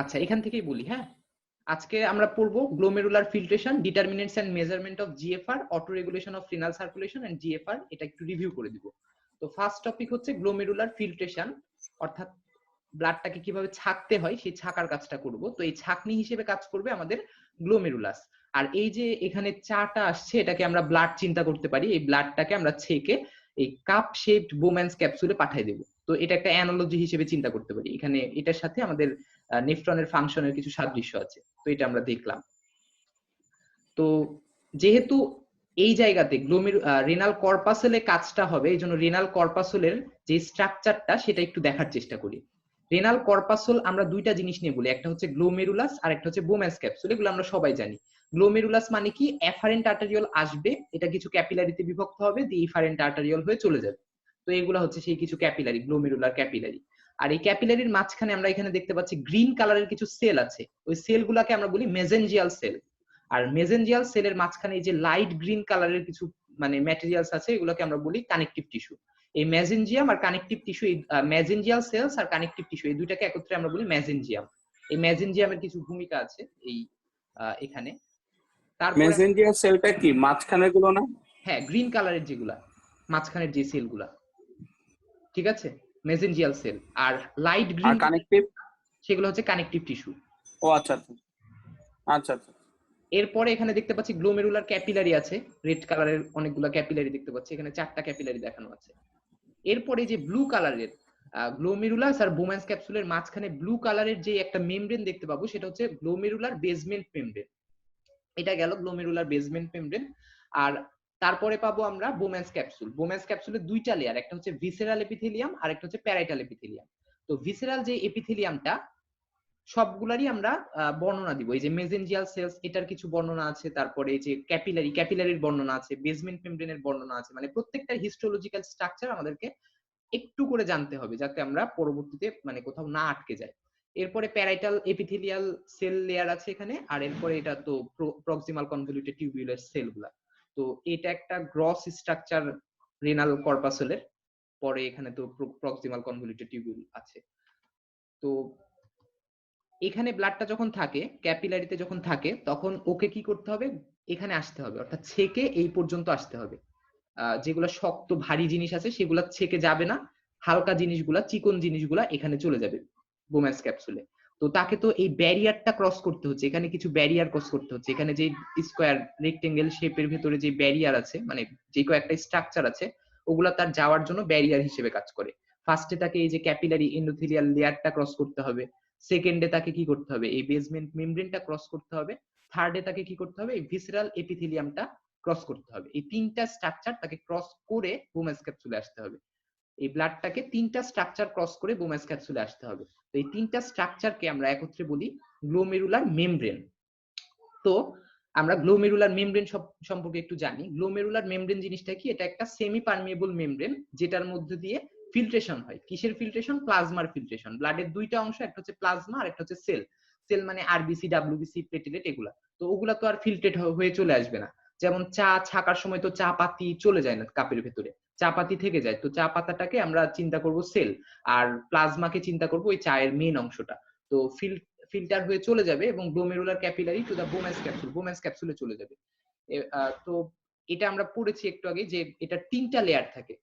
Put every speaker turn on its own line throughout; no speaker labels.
আচ্ছা, এখান থেকেই বলি। হ্যাঁ, আজকে আমরা পড়বো glomerular filtration, determinants and measurement of GFR, auto regulation of renal circulation and GFR. এটা একটু রিভিউ করে দিব। তো ফার্স্ট টপিক হচ্ছে গ্লোমেরুলার ফিল্ট্রেশন, অর্থাৎ ব্লাডটাকে কিভাবে ছাকতে হয় সেই ছাকার কাজটা করব। তো এই ছাকনি হিসেবে কাজ করবে আমাদের গ্লোমেরুলাস। আর এই যে এখানে চাটা আসছে, এটাকে আমরা ব্লাড চিন্তা করতে পারি। এই ব্লাডটাকে আমরা ছেঁকে এই কাপ শেপড বোম্যান্স ক্যাপসুলে পাঠিয়ে দেব। তো এটা একটা অ্যানালজি হিসেবে চিন্তা করতে পারি। এখানে এটার সাথে আমাদের নেফ্রনের ফাংশনের কিছু সাদৃশ্য আছে। তো এটা আমরা দেখলাম। তো যেহেতু এই জায়গাতে রেনাল কর্পাসেলে কাজটা হবে, এই জন্য রেনাল কর্পাসলের যে স্ট্রাকচারটা সেটা একটু দেখার চেষ্টা করি। রেনাল কর্পাসল আমরা দুইটা জিনিস নিয়ে বলি, একটা হচ্ছে গ্লোমেরুলাস আর একটা হচ্ছে বোম্যান্স ক্যাপসুল। এগুলো আমরা সবাই জানি। গ্লোমেরুলাস মানে কি, এফারেন্ট আর্টারিয়ল আসবে, এটা কিছু ক্যাপিলারিতে বিভক্ত হবে, দিয়ে ইফারেন্ট আর্টারিয়ল হয়ে চলে যাবে। তো এগুলো হচ্ছে সেই কিছু ক্যাপিলারি, গ্লোমেরুলার ক্যাপিলারি। আর এই ক্যাপিলারির মাঝখানে আমরা এখানে দেখতে পাচ্ছি গ্রিন কালারের কিছু সেল আছে। ওই সেলগুলোকে আমরা বলি মেসেনজিয়াল সেল। আর মেসেনজিয়াল সেলের মাঝখানে এই যে লাইট গ্রিন কালারের কিছু মানে ম্যাটেরিয়ালস আছে, এগুলোকে আমরা বলি কানেকটিভ টিস্যু। এই মেসেনজিয়াম আর কানেকটিভ টিস্যু, এই মেসেনজিয়াল সেলস আর কানেকটিভ টিস্যু, এই দুইটাকে একত্রে আমরা বলি মেসেনজিয়াম। এই মেসেনজিয়ামের কিছু ভূমিকা আছে এই এখানে। তারপরে
মেসেঞ্জার সেলটা কি মাঝখানে গুলো না?
হ্যাঁ, গ্রিন কালারের যেগুলা মাঝখানের যে সেলগুলা, ঠিক আছে, মেসেনজিয়াল সেল। আর লাইট
আর
গ্রিন
কানেকটিভ?
সেগুলো হচ্ছে কানেকটিভ টিস্যু।
ও আচ্ছা আচ্ছা আচ্ছা আচ্ছা।
এরপরে এখানে দেখতে পাচ্ছি গ্লোমেরুলার ক্যাপিলারি আছে, রেড কালারের অনেকগুলো ক্যাপিলারি দেখতে পাচ্ছি, এখানে 4টা ক্যাপিলারি দেখানো আছে। এরপরে যে ব্লু কালারের গ্লোমেরুলাস আর বোম্যান্স ক্যাপসুলের মাঝখানে ব্লু কালারের যে একটা মেমব্রেন দেখতে পাবো, সেটা হচ্ছে গ্লোমেরুলার বেসমেন্ট মেমব্রেন। এটা গেল গ্লোমেরুলার বেসমেন্ট মেমব্রেন। আর তারপরে পাবো আমরা বোম্যান্স ক্যাপসুল। বোম্যান্স ক্যাপসুলের দুইটা লেয়ার, একটা হচ্ছে ভিসেরাল এপিথেলিয়াম আর একটা হচ্ছে প্যারাইটাল এপিথেলিয়াম। তো ভিসেরাল যে এপিথেলিয়ামটা, সবগুলারই আমরা বর্ণনা দিব। এই যে মেসেনজিয়াল সেলস, এটার কিছু বর্ণনা আছে, তারপরে এই যে ক্যাপিলারির বর্ণনা আছে, বেসমেন্ট মেমব্রেনের বর্ণনা আছে। মানে প্রত্যেকটা হিস্টোলজিক্যাল স্ট্রাকচার আমাদেরকে একটু করে জানতে হবে, যাতে আমরা পরবর্তীতে মানে কোথাও না আটকে যাই। এরপরে প্যারাইটাল এপিথেলিয়াল সেল লেয়ার আছে এখানে। আর এরপরে এটা তো প্রক্সিমাল কনভলিউটেড টিউবুলার সেলগুলা। তো এটা একটা গ্রস স্ট্রাকচার রেনাল কর্পাসলের। পরে এখানে তো প্রক্সিমাল কনভলিউটেড টিউবুল আছে। তো এখানে ব্লাডটা যখন থাকে, ক্যাপিলারিতে যখন থাকে, তখন ওকে কি করতে হবে, এখানে আসতে হবে, অর্থাৎ ছেকে এই পর্যন্ত আসতে হবে। যেগুলো শক্ত ভারী জিনিস আছে সেগুলা ছেকে যাবে না, হালকা জিনিসগুলা, চিকন জিনিসগুলা এখানে চলে যাবে বোম্যান্স ক্যাপসুলে। তো তাকে তো এই ব্যারিয়ারটা ক্রস করতে হচ্ছে, এখানে কিছু ব্যারিয়ার ক্রস করতে হচ্ছে। এখানে যে স্কোয়ার রেক্টেঙ্গেল শেপের ভেতরে যে ব্যারিয়ার আছে, মানে যে কয়েকটা স্ট্রাকচার আছে, ওগুলা তার যাওয়ার জন্য ব্যারিয়ার হিসেবে কাজ করে। ফার্স্টে তাকে এই যে ক্যাপিলারি এন্ডোথেলিয়াল লেয়ারটা ক্রস করতে হবে, সেকেন্ডে তাকে কি করতে হবে, এই বেসমেন্ট মেমব্রেনটা ক্রস করতে হবে, থার্ডে তাকে কি করতে হবে, এই ভিসেরাল এপিথেলিয়ামটা ক্রস করতে হবে। এই তিনটা স্ট্রাকচার তাকে ক্রস করে বোম্যান্স ক্যাপসুলে আসতে হবে। এই ব্লাডটাকে তিনটা স্ট্রাকচার ক্রস করে বোম্যান্স ক্যাপসুলে আসতে হবে। তো এই তিনটা স্ট্রাকচারকে আমরা একত্রে বলি গ্লোমেরুলার মেমব্রেন। তো আমরা গ্লোমেরুলার মেমব্রেন সম্পর্কে একটু জানি। গ্লোমেরুলার মেমব্রেন জিনিসটা কি, এটা একটা সেমি পারমিয়েবল মেমব্রেন, যেটার মধ্যে দিয়ে ফিল্ট্রেশন হয়। কিসের ফিল্ট্রেশন? প্লাজমার ফিল্ট্রেশন। ব্লাডের দুইটা অংশ, একটা হচ্ছে প্লাজমা আর একটা হচ্ছে সেল। সেল মানে আরবিসি, ডাব্লিউবিসি, প্লেটেলেট, এগুলা। তো ওগুলা তো আর ফিল্ট্রেট হয়ে চলে আসবে না। যেমন চা ছাকার সময় তো চা পাতি চলে যায় না কাপের ভেতরে, চা পাতি থেকে যায়। তো চা পাতাটাকে আমরা চিন্তা করব সেল, আর প্লাজমাকে চিন্তা করব ওই চায়ের মেন অংশটা। তো ফিল্টার হয়ে চলে যাবে এবং glomerular capillary to the Bowman's capsule, Bowman's ক্যাপসুলে চলে যাবে। তো এটা আমরা পড়েছি একটু আগে যে এটা তিনটা লেয়ার থাকে।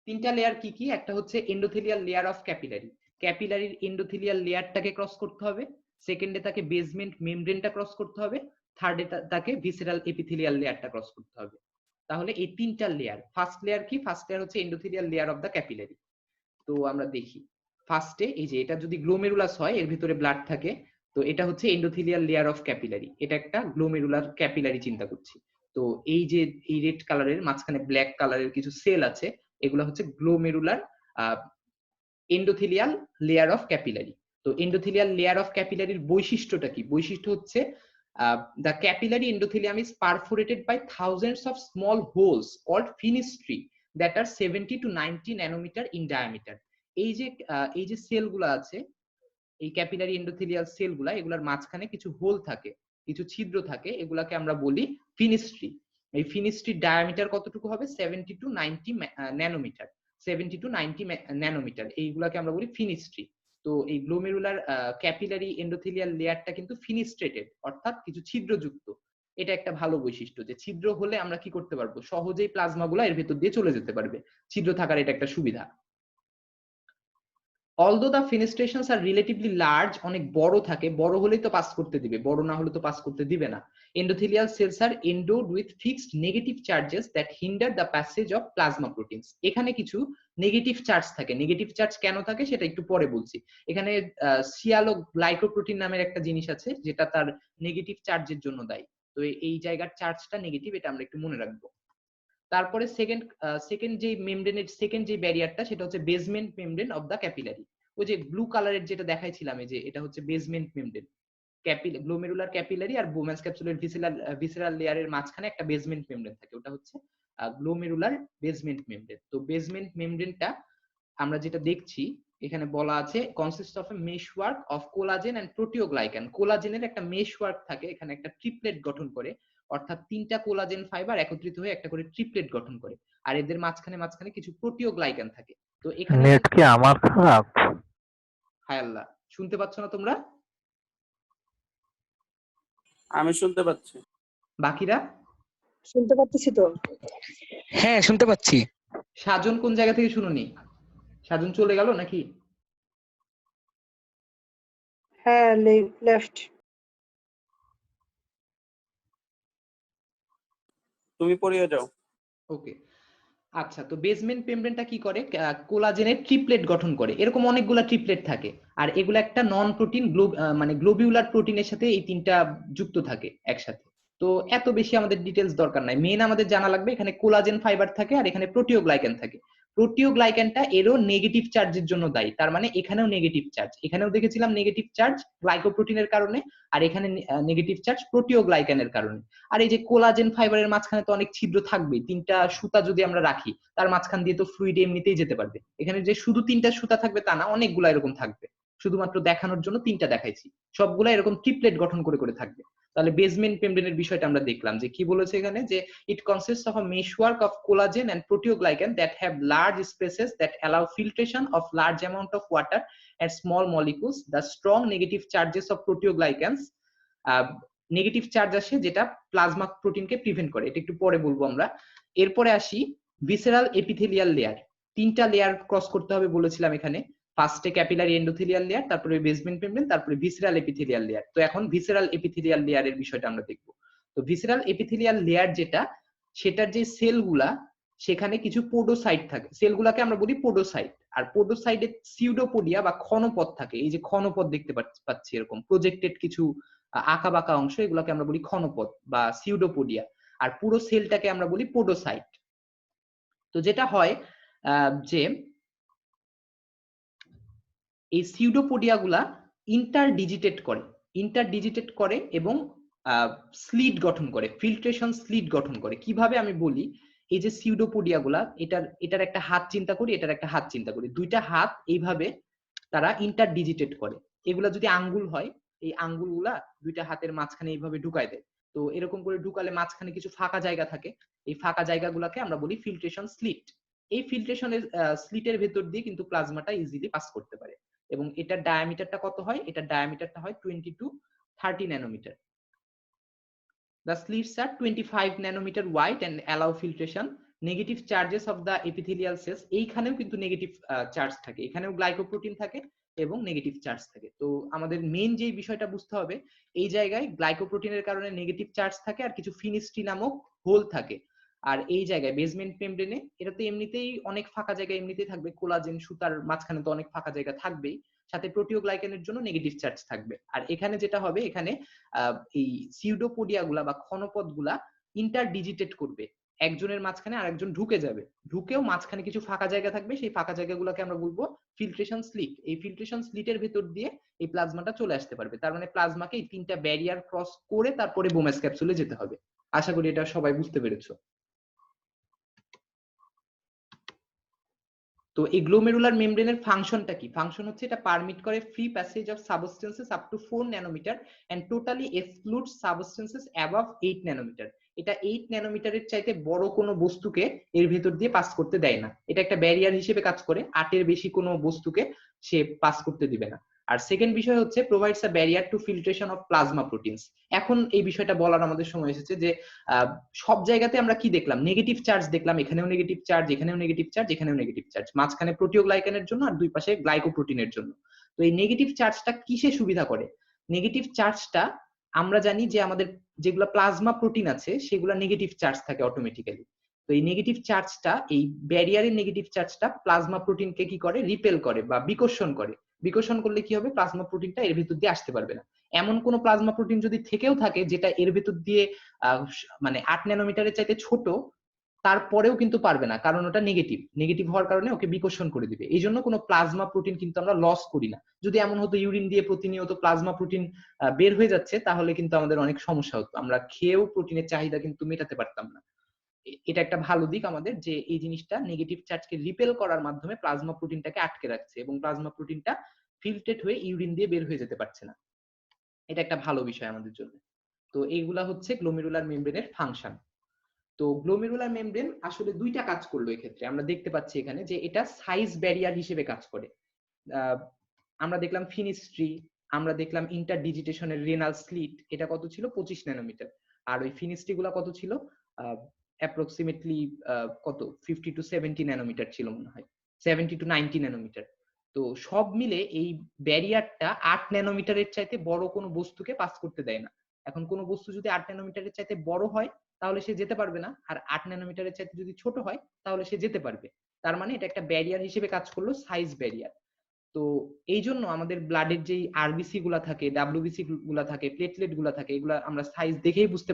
তিনটা লেয়ার কি কি? একটা হচ্ছে এন্ডোথেলিয়াল লেয়ার অফ ক্যাপিলারি, ক্যাপিলারির এন্ডোথেলিয়াল লেয়ারটাকে ক্রস করতে হবে। সেকেন্ডে তাকে বেসমেন্ট মেমব্রেনটা ক্রস করতে হবে। থার্ডে তাকে ভিসেরাল এপিথেলিয়াল লেয়ারটা ক্রস করতে হবে। তাহলে এই তিনটা লেয়ার। ফার্স্ট লেয়ার কি? ফার্স্ট লেয়ার হচ্ছে endothelial layer of the capillary. তো আমরা দেখি ফার্স্টে এই যে এটা যদি গ্লোমেরুলাস হয়, এর ভিতরে ব্লাড থাকে, তো এটা হচ্ছে এন্ডোথেলিয়াল লেয়ার অফ ক্যাপিলারি। এটা একটা গ্লোমেরুলার ক্যাপিলারি চিন্তা করছি। তো এই যে এই রেড কালারের মাঝখানে ব্ল্যাক কালারের কিছু সেল আছে, এগুলো হচ্ছে glomerular endothelial layer of capillary. তো এন্ডোথেলিয়াল লেয়ার অফ ক্যাপিলারির বৈশিষ্ট্যটা কি? বৈশিষ্ট্য হচ্ছে the capillary endothelium is perforated by thousands of small holes called fenestrae that are 70 to 90 nanometer in diameter. এই যে সেলগুলো আছে, এই ক্যাপিলারি এন্ডোথেলিয়াল সেলগুলা, এগুলার মাঝখানে কিছু হোল থাকে, কিছু ছিদ্র থাকে, এগুলাকে আমরা বলি ফিনিস্ট্রি। এই ফিনিস্ট্রির ডায়ামিটার কতটুকু হবে? 70 to 90 ন্যানোমিটার। 70 to 90 ন্যানোমিটার, এইগুলাকে আমরা বলি ফিনিস্ট্রি। তো এই গ্লোমেরুলার ক্যাপিলারি এন্ডোথেলিয়াল লেয়ারটা কিন্তু ফিনিস্ট্রেটেড, অর্থাৎ কিছু ছিদ্রযুক্ত। এটা একটা ভালো বৈশিষ্ট্য যে ছিদ্র হলে আমরা কি করতে পারবো, সহজেই প্লাজমাগুলো এর ভেতর দিয়ে চলে যেতে পারবে। ছিদ্র থাকার এটা একটা সুবিধা। although the fenestrations are relatively large, অনেক বড় থাকে, বড় হলেই তো পাস করতে দিবে, বড় না হলে তো পাস করতে দিবে না। endothelial cells are endowed with fixed negative charges that hinder the passage of plasma proteins। এখানে কিছু নেগেটিভ চার্জ থাকে। নেগেটিভ চার্জ কেন থাকে সেটা একটু পরে বলছি। এখানে সিয়ালো গ্লাইকোপ্রোটিন নামের একটা জিনিস আছে যেটা তার নেগেটিভ চার্জের জন্য দায়ী। তো এই জায়গার চার্জটা নেগেটিভ, এটা আমরা একটু মনে রাখবো। তারপরে সেকেন্ড যে মেমব্রেনের সেকেন্ড যে ব্যারিয়ারটা সেটা হচ্ছে basement membrane of the capillary. ওই যে ব্লু কালারের যেটা দেখাইছিলাম, এই যে এটা হচ্ছে বেসমেন্ট মেমব্রেন। গ্লোমেরুলার ক্যাপিলারি আর বোম্যান্স ক্যাপসুলের ভিসেরাল লেয়ারের মাঝখানে একটা বেসমেন্ট মেমব্রেন থাকে, ওটা হচ্ছে গ্লোমেরুলার বেসমেন্ট মেমব্রেন। তো বেসমেন্ট মেমব্রেনটা আমরা যেটা দেখছি এখানে বলা আছে consist of a meshwork of collagen and proteoglycan. কোলাজেনের একটা মেশওয়ার্ক থাকে, এখানে একটা ট্রিপলেট গঠন করে, অর্থাৎ 3টা কোলাজেন ফাইবার একত্রিত হয়ে একটা করে ট্রিপলেট গঠন করে। আর এদের মাঝখানে কিছু প্রোটিওগ্লাইকান থাকে। তো এখানে
নেট কি আমার খারাপ?
হায় আল্লাহ, শুনতে পাচ্ছ না তোমরা?
আমি শুনতে পাচ্ছি।
বাকিরা
শুনতে পাচ্ছি তো।
হ্যাঁ শুনতে পাচ্ছি।
সাজন কোন জায়গা থেকে শুনুনি? সাজন চলে গেল নাকি?
হ্যাঁ, লেফট।
তুমি পড়িয়ে যাও।
ওকে, আচ্ছা। তো বেসমেন্ট মেমব্রেনটা কি করে, কোলাজেনের ট্রিপলেট গঠন করে। এরকম অনেকগুলা ট্রিপলেট থাকে, আর এগুলো একটা নন প্রোটিন মানে গ্লোবিউলার প্রোটিনের সাথে এই 3টা যুক্ত থাকে একসাথে। তো এত বেশি আমাদের ডিটেলস দরকার নাই, মেইন আমাদের জানা লাগবে এখানে কোলাজেন ফাইবার থাকে আর এখানে প্রোটিওগ্লাইকান থাকে। প্রোটিওগ্লাইকানটা এরও নেগেটিভ চার্জের জন্য দায়ী, তার মানে এখানেও নেগেটিভ চার্জ। এখানেও দেখেছিলাম নেগেটিভ চার্জ গ্লাইকোপ্রোটিনের কারণে, আর এখানে নেগেটিভ চার্জ প্রোটিওগ্লাইকানের কারণে। আর এই যে কোলাজেন ফাইবারের মাঝখানে তো অনেক ছিদ্র থাকবে, 3টা সুতা যদি আমরা রাখি তার মাঝখান দিয়ে তো ফ্লুইড এমনিতেই যেতে পারবে। এখানে যে শুধু 3টা সুতা থাকবে তা না, অনেকগুলা এরকম থাকবে। শুধুমাত্র দেখানোর জন্য 3টা দেখাইছি, সবগুলা এরকম ট্রিপলেট গঠন করে করে থাকবে। তাহলে বেসমেন্ট মেমব্রেনের বিষয়টা আমরা দেখলাম যে কি বলেছে এখানে, যে it consists of a meshwork of collagen and proteoglycan that have large spaces that allow filtration of large amount of water and small molecules. The strong negative charges of proteoglycans, negative charge আসে যেটা plasma প্রোটিনকে prevent করে, এটা একটু পরে বলবো আমরা। এরপরে আসি ভিসেরাল এপিথেলিয়াল লেয়ার। 3টা লেয়ার ক্রস করতে হবে বলেছিলাম এখানে, ফার্স্টে ক্যাপিলারি এন্ডোথেলিয়াল লেয়ার, তারপরে বেসমেন্ট মেমব্রেন, তারপরে ভিসেরাল এপিথেলিয়াল লেয়ার। তো এখন ভিসেরাল এপিথেলিয়াল লেয়ারের বিষয়টা আমরা দেখব। তো ভিসেরাল এপিথেলিয়াল লেয়ার যেটা, সেটার যে সেলগুলা, সেখানে কিছু পোডোসাইট থাকে। সেলগুলাকে আমরা বলি পোডোসাইট। আর পোডোসাইটে সিউডোপোডিয়া বা ক্ষণপথ থাকে। এই যে ক্ষণপথ দেখতে পাচ্ছি এরকম প্রজেক্টেড কিছু আঁকা বাঁকা অংশ, এগুলোকে আমরা বলি ক্ষণপথ বা সিউডোপোডিয়া। আর পুরো সেলটাকে আমরা বলি পোডোসাইট। তো যেটা হয় যে এই সিউডোপোডিয়া গুলা ইন্টারডিজিটেট করে এবং স্লিট গঠন করে, ফিল্ট্রেশন স্লিট গঠন করে। কিভাবে আমি বলি, এই যে সিউডোপোডিয়া গুলা, এটার একটা হাত চিন্তা করি, এটার একটা হাত চিন্তা করি, 2টা হাত এইভাবে তারা ইন্টারডিজিটেট করে। এগুলা যদি আঙ্গুল হয়, এই আঙ্গুলগুলা 2টা হাতের মাঝখানে এইভাবে ঢুকায় দেয়। তো এরকম করে ঢুকালে মাঝখানে কিছু ফাঁকা জায়গা থাকে, এই ফাঁকা জায়গাগুলোকে আমরা বলি ফিল্ট্রেশন স্লিট। এই ফিল্ট্রেশনের স্লিটের ভেতর দিয়ে কিন্তু প্লাজমাটা ইজিলি পাস করতে পারে। এবং এটার ডায়ামিটারটা কত হয়, এটার ডায়ামিটারটা হয় 20 to 30 nanometer. The slits are 25 nanometer wide and allow filtration. Negative charges of the epithelial cells, এইখানেও কিন্তু নেগেটিভ চার্জ থাকে, এখানেও গ্লাইকোপ্রোটিন থাকে এবং নেগেটিভ চার্জ থাকে। তো আমাদের মেইন যে বিষয়টা বুঝতে হবে, এই জায়গায় গ্লাইকোপ্রোটিনের কারণে নেগেটিভ চার্জ থাকে আর কিছু ফিনিস্ট্রি নামক হোল থাকে। আর এই জায়গায় বেসমেন্ট মেমব্রেনে এটা তো এমনিতেই অনেক ফাঁকা জায়গা এমনিতেই থাকবে, কোলাজেন সুতার মাঝখানে তো অনেক ফাঁকা জায়গা থাকবেই, সাথে প্রোটিওগ্লাইকানের জন্য নেগেটিভ চার্জ থাকবে। আর এখানে যেটা হবে, এখানে এই সিউডোপোডিয়া গুলা বা ক্ষণপথ গুলা ইন্টারডিজিটেট করবে, একজনের মাঝখানে আরেকজন ঢুকে যাবে, ঢুকেও মাঝখানে কিছু ফাঁকা জায়গা থাকবে, সেই ফাঁকা জায়গাগুলোকে আমরা বলবো ফিল্ট্রেশন স্লিট। এই ফিল্ট্রেশন স্লিটের ভেতর দিয়ে এই প্লাজমাটা চলে আসতে পারবে। তার মানে প্লাজমাকে এই 3টা ব্যারিয়ার ক্রস করে তারপরে বোমাস ক্যাপসুলে যেতে হবে। আশা করি এটা সবাই বুঝতে পেরেছো। তো এই গ্লোমেরুলার মেমব্রেনের ফাংশনটা কি? ফাংশন হচ্ছে এটা পারমিট করে free passage of substances up to 4 nanometer and totally excludes substances above 8 nanometer. এটা 8 ন্যানোমিটারের চাইতে বড় কোনো বস্তুকে এর ভেতর দিয়ে পাস করতে দেয় না। এটা একটা ব্যারিয়ার হিসেবে কাজ করে, 8 এর বেশি কোনো বস্তুকে সে পাস করতে দিবে না। আর সেকেন্ড বিষয় হচ্ছে provides a barrier two filtration of plasma proteins. এখন এই বিষয়টা বলার আমাদের সময় এসেছে যে সব জায়গাতে আমরা কি দেখলাম, নেগেটিভ চার্জ দেখলাম, এখানেও নেগেটিভ চার্জ, এখানেও নেগেটিভ চার্জ, এখানেও নেগেটিভ চার্জ, মাঝখানে প্রোটিওগ্লাইকানের জন্য আর দুই পাশে গ্লাইকোপ্রোটিনের জন্য। তো এই নেগেটিভ চার্জটা কিসে সুবিধা করে? নেগেটিভ চার্জটা আমরা জানি যে আমাদের যেগুলো প্লাজমা প্রোটিন আছে সেগুলো নেগেটিভ চার্জ থাকে অটোমেটিক্যালি। তো এই নেগেটিভ চার্জটা, এই ব্যারিয়ারের নেগেটিভ চার্জটা প্লাজমা প্রোটিনকে কি করে, রিপেল করে বা বিকর্ষণ করে। বিকর্ষণ করলে কি হবে, প্লাজমা প্রোটিনটা এর ভিতর দিয়ে আসতে পারবে না। এমন কোন প্লাজমা প্রোটিন যদি থেকেও থাকে যেটা এর ভিতর দিয়ে মানে 8 ন্যানোমিটারের চাইতে ছোট, তারপরেও কিন্তু পারবে না, কারণ ওটা নেগেটিভ। নেগেটিভ হওয়ার কারণে ওকে বিকর্ষণ করে দিবে। এই জন্য কোনো প্লাজমা প্রোটিন কিন্তু আমরা লস করি না। যদি এমন হতো ইউরিন দিয়ে প্রতিনিয়ত প্লাজমা প্রোটিন বের হয়ে যাচ্ছে, তাহলে কিন্তু আমাদের অনেক সমস্যা হতো, আমরা খেয়েও প্রোটিনের চাহিদা কিন্তু মেটাতে পারতাম না। এটা একটা ভালো দিক আমাদের, যে এই জিনিসটা নেগেটিভ চার্জকে রিপেল করার মাধ্যমে প্লাজমা প্রোটিনটাকে আটকে রাখছে এবং প্লাজমা প্রোটিনটা ফিল্ট্রেট হয়ে ইউরিন দিয়ে বের হয়ে যেতে পারছে না। এটা একটা ভালো বিষয় আমাদের জন্য। তো এইগুলা হচ্ছে গ্লোমেরুলার মেমব্রেনের ফাংশন। তো গ্লোমেরুলার মেমব্রেন আসলে দুইটা কাজ করলো এক্ষেত্রে। আমরা দেখতে পাচ্ছি এখানে যে এটা সাইজ ব্যারিয়ার হিসেবে কাজ করে। আমরা দেখলাম ফিনিস্ট্রি, আমরা দেখলাম ইন্টারডিজিটেশনের রেনাল স্লিট, এটা কত ছিল, 25 ন্যানোমিটার। আর ওই ফিনিস্ট্রি গুলা কত ছিল, অ্যাপ্রক্সিমেটলি কত 50 টু 70 ন্যানোমিটার ছিল মনে হয়, 70 টু 90 ন্যানোমিটার। তো সব মিলে এই ব্যারিয়ারটা 8 ন্যানোমিটারের চাইতে বড় কোনো বস্তুকে পাস করতে দেয় না। এখন কোনো বস্তু যদি 8 ন্যানোমিটারের চাইতে বড় হয় তাহলে সে যেতে পারবে না, আর 8 ন্যানোমিটারের চাইতে যদি ছোট হয় তাহলে সে যেতে পারবে। তার মানে এটা একটা ব্যারিয়ার হিসেবে কাজ করলো, সাইজ ব্যারিয়ার। তো এই জন্য আমাদের ব্লাডের যেই আরবিসি গুলা থাকে, ডাব্লিউবিসি গুলা থাকে, প্লেটলেট গুলা থাকে, এগুলা আমরা সাইজ দেখেই বুঝতে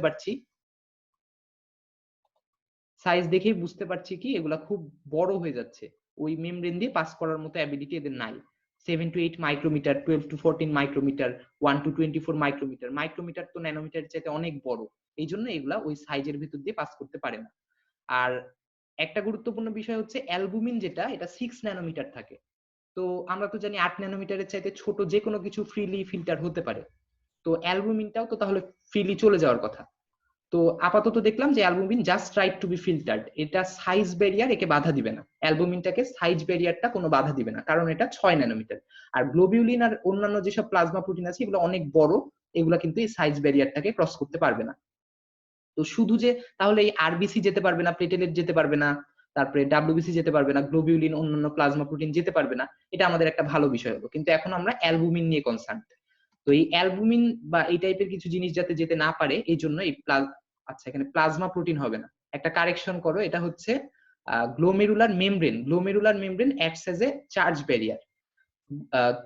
পারছি, কি এগুলা খুব বড় হয়ে যাচ্ছে। ওই মেমব্রেন দিয়ে পাস করার মতো অ্যাবিলিটি এদের নাই। 7 to 8 micrometer, 12 to 14 micrometer, 1 to 24 micrometer. Micrometer তো ন্যানোমিটারের চাইতে অনেক বড়, এই জন্য এগুলা ওই সাইজের ভিতর দিয়ে পাস করতে পারে না। আর একটা গুরুত্বপূর্ণ বিষয় হচ্ছে অ্যালবুমিন, যেটা এটা 6 ন্যানোমিটার থাকে। তো আমরা তো জানি 8 ন্যানোমিটারের চাইতে ছোট যে কোনো কিছু ফ্রিলি ফিল্টার হতে পারে। তো অ্যালবুমিনটাও তো তাহলে ফ্রিলি চলে যাওয়ার কথা। তো আপাতত দেখলাম যে albumin just right to be filtered, এটা সাইজ ব্যারিয়ার একে বাধা দিবে না। অ্যালবুমিনটাকে সাইজ ব্যারিয়ারটা কোনো বাধা দিবে না, কারণ এটা 6 ন্যানোমিটার। আর গ্লোবিউলিন আর অন্যান্য যেসব প্লাজমা প্রোটিন আছে এগুলো অনেক বড়, এগুলা কিন্তু এই সাইজ ব্যারিয়ারটাকে ক্রস করতে পারবে না। তো শুধু যে তাহলে এই আরবিসি যেতে পারবে না, প্লেটেলেট যেতে পারবে না, তারপরে ডাব্লিউবিসি যেতে পারবে না, গ্লোবিউলিন অন্যান্য প্লাজমা প্রোটিন যেতে পারবে না, এটা আমাদের একটা ভালো বিষয় হলো। কিন্তু এখন আমরা অ্যালবুমিন নিয়ে কনসার্ন। তো এই অ্যালবুমিন বা এই টাইপের কিছু জিনিস যাতে যেতে না পারে এই জন্য এই আচ্ছা এখানে প্লাজমা প্রোটিন হবে না, একটা কারেকশন করো, এটা হচ্ছে glomerular membrane. Glomerular membrane acts as a charge barrier.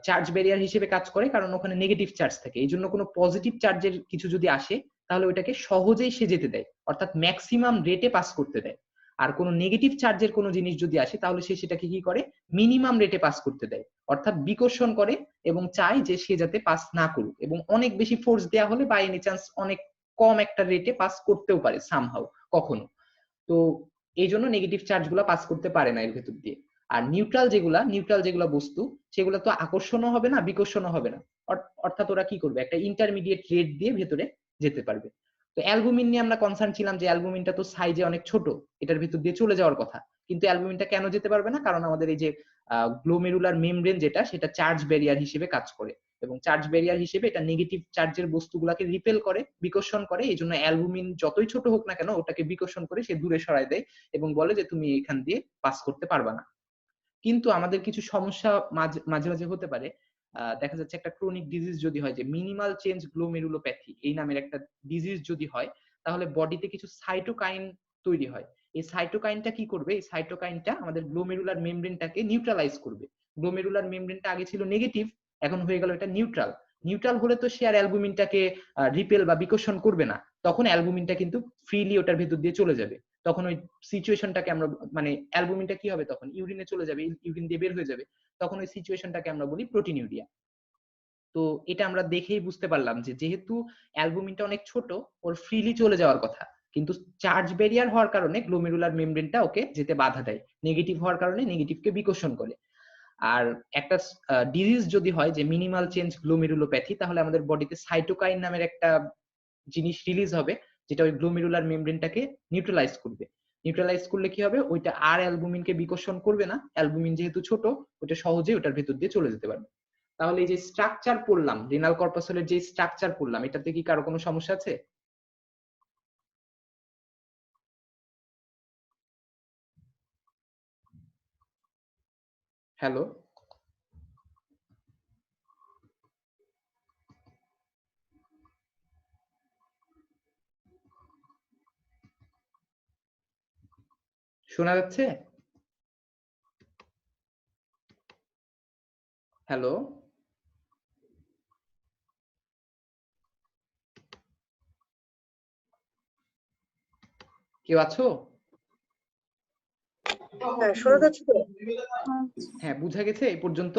Charge barrier হিসেবে কাজ করে কারণ ওখানে নেগেটিভ চার্জ থাকে। এই জন্য কোনো পজিটিভ চার্জের কিছু যদি আসে তাহলে ওইটাকে সহজেই সে যেতে দেয়, অর্থাৎ ম্যাক্সিমাম রেটে পাস করতে দেয়। আর কোনো নেগেটিভ চার্জের কোনো জিনিস যদি আসে তাহলে সে সেটাকে কি করে, মিনিমাম রেটে পাস করতে দেয়, অর্থাৎ বিকর্ষণ করে এবং চায় যে সে যাতে পাস না করুক, এবং অনেক বেশি ফোর্স দেওয়া হলে বাই এনি চান্স অনেক কম একটা রেটে পাস করতেও পারে সামহাউ কখনো। তো এই জন্য নেগেটিভ চার্জ গুলা পাস করতে পারে না এর ভেতর দিয়ে। আর নিউট্রাল যেগুলা বস্তু, সেগুলো তো আকর্ষণও হবে না, বিকর্ষণও হবে না, অর্থাৎ ওরা কি করবে, একটা ইন্টারমিডিয়েট রেট দিয়ে ভেতরে যেতে পারবে। তো অ্যালবুমিন নিয়ে আমরা কনসার্ন ছিলাম যে অ্যালবুমিনটা তো সাইজে অনেক ছোট, এটার ভিতর দিয়ে চলে যাওয়ার কথা, কিন্তু অ্যালবুমিনটা কেন যেতে পারবে না, কারণ আমাদের এই যে গ্লোমেরুলার মেমব্রেন যেটা, সেটা চার্জ ব্যারিয়ার হিসেবে কাজ করে, এবং চার্জ ব্যারিয়ার হিসেবে এটা নেগেটিভ চার্জের বস্তুগুলোকে রিপেল করে, বিকর্ষণ করে। এই জন্য অ্যালবুমিন যতই ছোট হোক না কেন ওটাকে বিকর্ষণ করে সে দূরে সরায় দেয় এবং বলে যে তুমি এখান দিয়ে পাস করতে পারবা না। কিন্তু আমাদের কিছু সমস্যা মাঝে মাঝে হতে পারে। দেখা যাচ্ছে একটা ক্রনিক ডিজিজ যদি হয়, যে মিনিমাল চেঞ্জ গ্লোমেরুলোপ্যাথি এই নামের একটা ডিজিজ যদি হয়, তাহলে বডিতে কিছু সাইটোকাইন তৈরি হয়। এই সাইটোকাইনটা কি করবে, এই সাইটোকাইনটা আমাদের গ্লোমেরুলার মেমব্রেনটাকে নিউট্রালাইজ করবে। গ্লোমেরুলার মেমব্রেনটা আগে ছিল নেগেটিভ, এখন হয়ে গেল এটা নিউট্রাল। নিউট্রাল হলে তো সে আর অ্যালবুমিনটাকে রিপেল বা বিকর্ষণ করবে না, তখন অ্যালবুমিনটা কিন্তু ফ্রিলি ওটার ভেতর দিয়ে চলে যাবে। তখন ওই সিচুয়েশনটাকে আমরা, মানে অ্যালবুমিনটা কি হবে, তখন ইউরিনে চলে যাবে, ইউরিন দিয়ে বের হয়ে যাবে, তখন ওই সিচুয়েশনটাকে আমরা বলি প্রোটিনিউরিয়া। তো এটা আমরা দেখেই বুঝতে পারলাম যে যেহেতু অ্যালবুমিনটা অনেক ছোট, ওর ফ্রিলি চলে যাওয়ার কথা, কিন্তু চার্জ ব্যারিয়ার হওয়ার কারণে গ্লোমেরুলার মেমব্রেনটা ওকে যেতে বাধা দেয়, নেগেটিভ হওয়ার কারণে নেগেটিভকে বিকর্ষণ করে। আর একটা ডিজিজ যদি হয় যে মিনিমাল চেঞ্জ গ্লোমেরুলোপ্যাথি, তাহলে আমাদের বডিতে সাইটোকাইন নামের একটা জিনিস রিলিজ হবে, যেটা ওই গ্লোমেরুলার মেমব্রেনটাকে নিউট্রালাইজ করবে। নিউট্রালাইজ করলে কি হবে, ওইটা আর অ্যালবুমিনকে বিকর্ষণ করবে না, অ্যালবুমিন যেহেতু ছোট ওটা সহজে ওটার ভেতর দিয়ে চলে যেতে পারবে। তাহলে এই যে স্ট্রাকচার পড়লাম, রেনাল কর্পাসলের যে স্ট্রাকচার পড়লাম, এটাতে কি কারো কোনো সমস্যা আছে? হ্যালো, শোনা যাচ্ছে? হ্যালো, কেউ আছো?
হ্যাঁ, শোনা যাচ্ছে তো?
হ্যাঁ, বুঝা গেছে এই পর্যন্ত?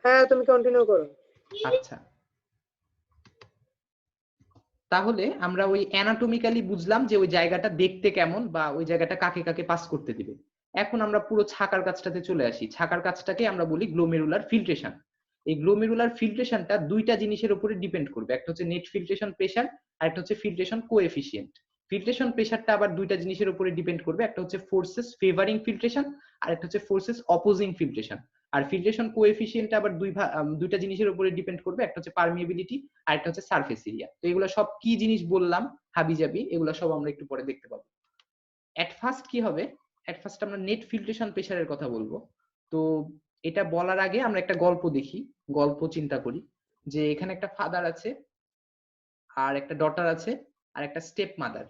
হ্যাঁ, তুমি কন্টিনিউ করো।
আচ্ছা, তাহলে আমরা ওই অ্যানাটমিক্যালি বুঝলাম যে ওই জায়গাটা দেখতে কেমন বা ওই জায়গাটা কাকে কাকে পাস করতে দিবে। এখন আমরা পুরো ছাকার কাজটাতে চলে আসি। ছাকার কাজটাকে আমরা বলি গ্লোমেরুলার ফিল্ট্রেশন। এই গ্লোমেরুলার ফিল্ট্রেশনটা দুইটা জিনিসের উপরে ডিপেন্ড করবে, একটা হচ্ছে নেট ফিল্ট্রেশন প্রেসার আর একটা হচ্ছে ফিল্ট্রেশন কোএফিসিয়েন্ট। ফিল্ট্রেশন প্রেসারটা আবার দুইটা জিনিসের উপরে ডিপেন্ড করবে, একটা হচ্ছে ফোর্সেস ফেভারিং ফিল্ট্রেশন আর একটা হচ্ছে ফোর্সেস অপোজিং ফিল্ট্রেশন। আর ফিল্ট্রেশন কোএফিসিয়েন্টটা আবার দুইটা জিনিসের উপরে ডিপেন্ড করবে, একটা হচ্ছে পারমিয়েবিলিটি আর একটা হচ্ছে সারফেস এরিয়া। তো এগুলো সব কি জিনিস বললাম হাবিজাবি, এগুলো সব আমরা একটু পরে দেখতে পাবো। এট ফার্স্ট কি হবে, এট ফার্স্ট আমরা নেট ফিল্ট্রেশন প্রেসারের কথা বলবো। তো এটা বলার আগে আমরা একটা গল্প দেখি, গল্প চিন্তা করি। যে এখানে একটা ফাদার আছে আর একটা ডটার আছে আর একটা স্টেপ মাদার।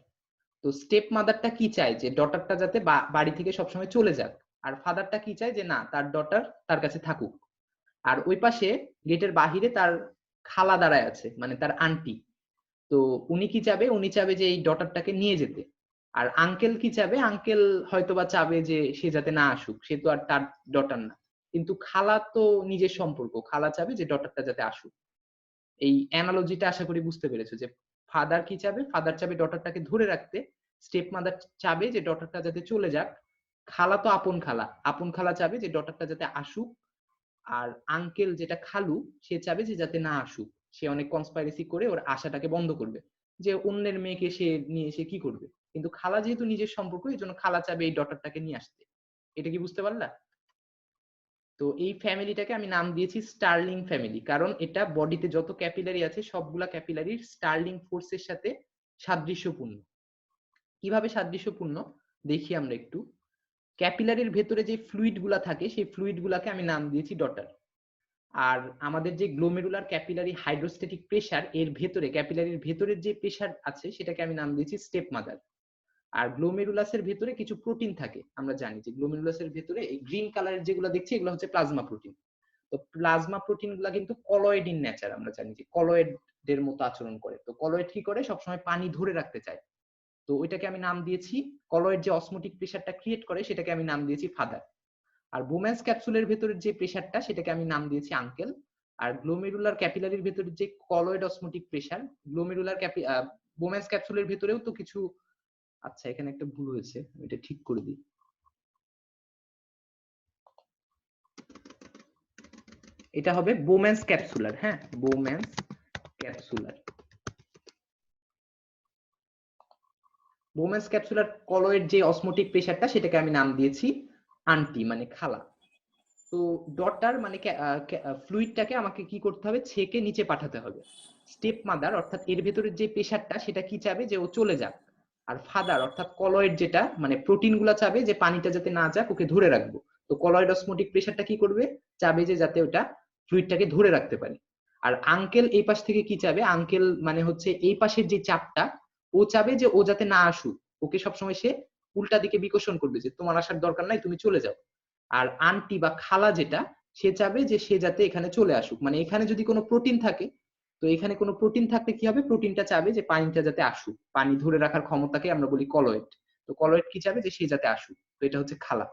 তো স্টেপ মাদারটা কি চায়, যে ডটারটা যাতে বাড়ি থেকে সবসময় চলে যাক, আর ফাদারটা কি চায় যে না, তার ডটার তার কাছে থাকুক। আর ওই পাশে গেটের বাহিরে তার খালা দাঁড়ায় আছে, মানে তার আন্টি। তো উনি কি চাবে, উনি চাবে যে এই ডটারটাকে নিয়ে যেতে। আর আঙ্কেল কি চাবে, আঙ্কেল হয়তোবা চাবে যে সে যাতে না আসুক, সে তো আর তার ডটার না। কিন্তু খালা তো নিজের সম্পর্ক, খালা চাবে যে ডটারটা যাতে আসুক। এই অ্যানালজিটা আশা করি বুঝতে পেরেছো, যে ফাদার কি চাবে, ফাদার চাবে ডটারটাকে ধরে রাখতে, স্টেপ মাদার চাবে যে ডটারটা যাতে চলে যাক, খালা তো আপন খালা, আপন খালা চাবে যে ডটারটা যাতে আসুক, আর আঙ্কেল যেটা খালু সে চাবে যে যাতে না আসুক। সে অনেক কনস্পাইরেসি করে ওর আশাটাকে বন্ধ করবে, যে অন্যের মেয়েকে সে নিয়ে এসে কি করবে। কিন্তু খালা যেহেতু নিজের সম্পর্ক, এই জন্য খালা চাবে এই ডটারটাকে নিয়ে আসতে। এটা কি বুঝতে পারলা? তো এই ফ্যামিলিটাকে আমি নাম দিয়েছি স্টার্লিং ফ্যামিলি, কারণ এটা বডিতে যত ক্যাপিলারি আছে সবগুলা ক্যাপিলারির স্টার্লিং ফোর্সের সাথে সাদৃশ্যপূর্ণ। কিভাবে সাদৃশ্যপূর্ণ দেখি আমরা একটু। ক্যাপিলারির ভেতরে যে ফ্লুইড গুলা থাকে সেই ফ্লুইড গুলাকে আমি নাম দিয়েছি ডটার। আর আমাদের যে গ্লোমেরুলার ক্যাপিলারি হাইড্রোস্ট্যাটিক প্রেসার, এর ভেতরে ক্যাপিলারির ভেতরের যে প্রেসার আছে সেটাকে আমি নাম দিয়েছি স্টেপ মাদার। আর গ্লোমেরুলাসের ভেতরে কিছু প্রোটিন থাকে, আমরা জানি যে গ্লোমেরুলাসের ভেতরে এই গ্রিন কালারের যেগুলো দেখছি এগুলো হচ্ছে প্লাজমা প্রোটিন। তো প্লাজমা প্রোটিন গুলা কিন্তু কলয়েড ইন নেচার, আমরা জানি যে কলয়েড এর মতো আচরণ করে। তো কলয়েড কি করে, সবসময় পানি ধরে রাখতে চায়। তো ওইটাকে আমি নাম দিয়েছি, কলয়েড যে অসমোটিক প্রেসারটা ক্রিয়েট করে সেটাকে আমি নাম দিয়েছি ফাদার। আর বোম্যান্স ক্যাপসুলের ভেতরের যে প্রেসারটা সেটাকে আমি নাম দিয়েছি আঙ্কেল। আর গ্লোমেরুলার ক্যাপিলারির ভেতরে যে colloid osmotic pressure, glomerular Bowman's ক্যাপসুলের ভেতরেও তো কিছু, আচ্ছা এখানে একটা ভুল হয়েছে, এটা ঠিক করে দিই। এটা হবে বোম্যান্স ক্যাপসুলার, হ্যাঁ Bowman's capsular. Bowman's capsular colloid যে অসমোটিক প্রেসারটা সেটাকে আমি নাম দিয়েছি আন্টি, মানে খালা। তো ডটার মানে ফ্লুইডটাকে আমাকে কি করতে হবে, ছেঁকে নিচে পাঠাতে হবে। স্টেপ মাদার অর্থাৎ এর ভেতরের যে প্রেসারটা সেটা কি চাবে, যে ও চলে যাক। আর ফাদার অর্থাৎ কলয়েড যেটা, মানে প্রোটিন গুলা চাবে যে পানিটা যাতে না যাক, ওকে ধরে রাখবো। তো কলয়েড অসমোটিক প্রেসারটা কি করবে, চাবে যে যাতে ওটা ফ্লুইডটাকে ধরে রাখতে পারে। আর আঙ্কেল এই পাশ থেকে কি চাবে, আঙ্কেল মানে হচ্ছে এই পাশের যে চাপটা, ও চাবে যে ও যাতে না আসুক, ওকে সবসময় সে উল্টা দিকে বিকর্ষণ করবে, যে তোমার আসার দরকার নাই, তুমি চলে যাও। আর আন্টি বা খালা যেটা, সে চাবে যে সে যাতে এখানে চলে আসুক, মানে এখানে যদি কোনো প্রোটিন থাকে, তো এখানে কোনো প্রোটিন থাকলে কি হবে, প্রোটিনটা চাবে যে পানিটা যাতে আসুক, পানি ধরে রাখার ক্ষমতাকে আমরা বলি কলয়েড। তো কলয়েড কি চাবে, যে সে যাতে আসুক। তো এটা হচ্ছে খালা।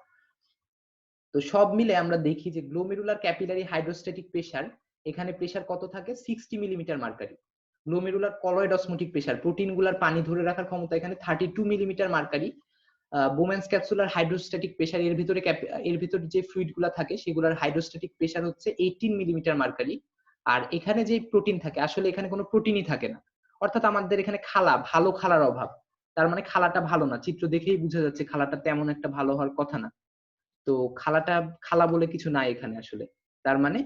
তো সব মিলে আমরা দেখি যে গ্লোমেরুলার ক্যাপিলারি হাইড্রোস্ট্যাটিক প্রেসার, এখানে প্রেসার কত থাকে, 60 millimetre mercury. Glomerular colloid osmotic pressure, protein গুলার পানি ধরে রাখার ক্ষমতা এখানে 32 millimetre mercury. Bowman's capsular hydrostatic pressure, এর ভিতরে যে ফ্লুইড গুলা থাকে সেগুলোর হাইড্রোস্ট্যাটিক প্রেসার হচ্ছে 18 মিলিমিটার মার্কারি। আর এখানে যে প্রোটিন থাকে আসলে এখানে কোনো প্রোটিনই থাকে না, অর্থাৎ আমাদের এখানে ভালো খালার অভাব। তার মানে খালাটা ভালো না, চিত্র দেখেই বোঝা যাচ্ছে খালাটা তেমন একটা ভালো হওয়ার কথা না। তো খালা বলে কিছু নাই এখানে আসলে। তার মানে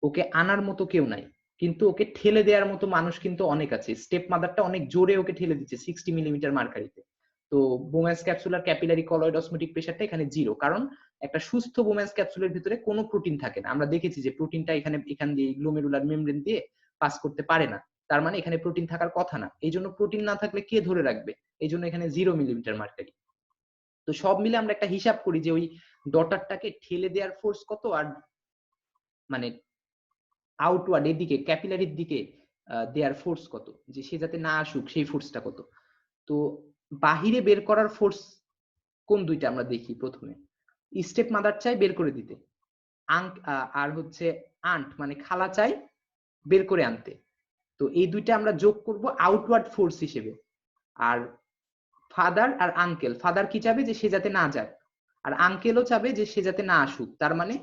ওকে আনার মতো কেউ নাই, কিন্তু ওকে ঠেলে দেওয়ার মতো মানুষ কিন্তু অনেক আছে। স্টেপ মাদারটা অনেক জোরে ওকে ঠেলে দিচ্ছে 60 মিলিমিটার মার্কারিতে। তো Bowman's capsular capillary colloid osmotic প্রেসারটা এখানে 0, কারণ একটা সুস্থ বোম্যান্স ক্যাপসুলের ভিতরে কোনো প্রোটিন থাকে না। আমরা দেখেছি যে প্রোটিনটা এখান দিয়ে গ্লোমেরুলার মেমব্রেন দিয়ে পাস করতে পারে না। তার মানে এখানে প্রোটিন থাকার কথা না, এই জন্য প্রোটিন না থাকলে কে ধরে রাখবে, এই জন্য এখানে 0 মিলিমিটার মার্কারি। তো সব মিলে আমরা একটা হিসাব করি যে ওই ডটারটাকে ঠেলে দেওয়ার ফোর্স কত, আর মানে আউটওয়ার্ড এদিকে ক্যাপিলারির দিকে দেয়ার ফোর্স কত, যে সে যাতে না আসুক সেই ফোর্সটা কত। তো বাহিরে বের করার ফোর্স কোন দুইটা আমরা দেখি। প্রথমে স্টেপ মাদার চাই বের করে দিতে, আর হচ্ছে আন্ট মানে খালা চাই বের করে আনতে। তো এই দুইটা আমরা যোগ করব আউটওয়ার্ড ফোর্স হিসেবে। আর ফাদার আর আঙ্কেল, ফাদার কি চাবে যে সে যাতে না যাক, আর আঙ্কেলও চাবে যে সে যাতে না আসুক। তার মানে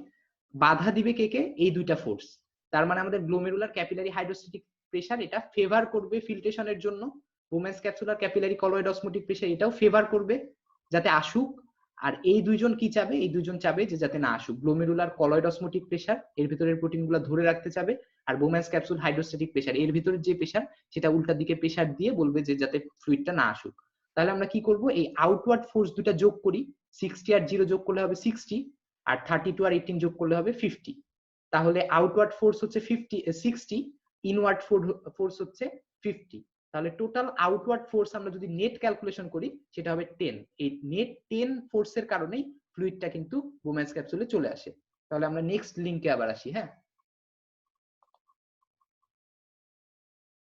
বাধা দিবে কে কে, এই দুইটা ফোর্স। তার মানে আমাদের গ্লোমেরুলার ক্যাপিলারি হাইড্রোস্ট্যাটিক প্রেসার এটা ফেভার করবে ফিল্ট্রেশনের জন্য, Bowman's capsular capillary colloid osmotic pressure এটাও ফেভার করবে যাতে আসুক। আর এই দুইজন কি চাবে, এই দুইজন চাবে যে যাতে না আসুক। গ্লোমেরুলার কলয়েড অসমোটিক প্রেসার এর ভিতরের প্রোটিনগুলো ধরে রাখতে চাবে, আর বোম্যান্স ক্যাপসুল হাইড্রোস্ট্যাটিক প্রেসার এর ভিতরের যে প্রেসার সেটা উল্টা দিকে প্রেসার দিয়ে বলবে যে যাতে ফ্লুইডটা না আসুক। তাহলে আমরা কি করব, এই আউটওয়ার্ড ফোর্স দুটা যোগ করি, 60 আর 0 যোগ করলে হবে 60, আর 32 আর 18 যোগ করলে হবে 50। তাহলে আউটওয়ার্ড ফোর্স হচ্ছে 60, ইনওয়ার্ড ফোর্স হচ্ছে 50। তাহলে টোটাল আউটওয়ার্ড ফোর্স আমরা যদি নেট ক্যালকুলেশন করি সেটা হবে 10। এই নেট 10 ফোর্সের কারণেই ফ্লুইডটা কিন্তু বোম্যান্স ক্যাপসুলে চলে আসে। তাহলে আমরা নেক্সট লিংকে আবার আসি। হ্যাঁ,